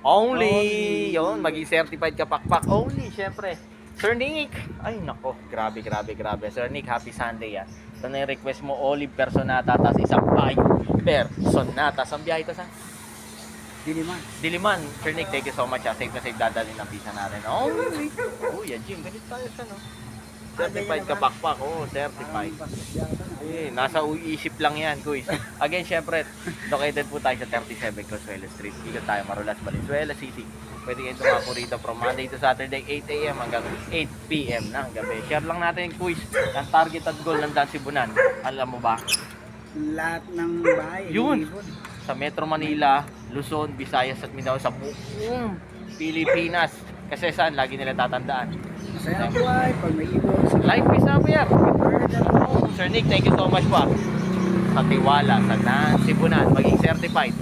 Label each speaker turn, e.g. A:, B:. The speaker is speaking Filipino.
A: Only. Yun, maging certified ka pakpak. Only, syempre. Sir Nick. Ay, nako. Grabe. Sir Nick, happy Sunday yan. Ito na yung request mo, olive personata, tas isang pie personata. Ang biyahe ito sa
B: Diliman.
A: Diliman. Sir Nick, thank you so much. Safe na safe dadalhin ng pizza natin. Only. Oh, yan, Jim. Ganit tayo siya, no? Certified ka pakpak. Oh, certified. Eh, nasa isip lang yan, guys. Again, syempre, located po tayo sa 37 Consuelo Street. Dito tayo, Marulas, Valenzuela City. Pwede kayo tumapo rito from Monday to Saturday, 8 a.m. hanggang 8 p.m. ng gabi. Share lang natin yung quiz ng targeted goal ng Dan Sibunan. Alam mo ba?
B: Lahat ng bahay.
A: Yun.
B: ibon.
A: Sa Metro Manila, Luzon, Visayas at Mindanao, sa buong Pilipinas. Kasi saan? Lagi nila tatandaan.
B: Masaya ang buhay pag may ibon.
A: Life is up here. Sir Nick, thank you so much po. Sa tiwala sa Dan Sibunan, maging certified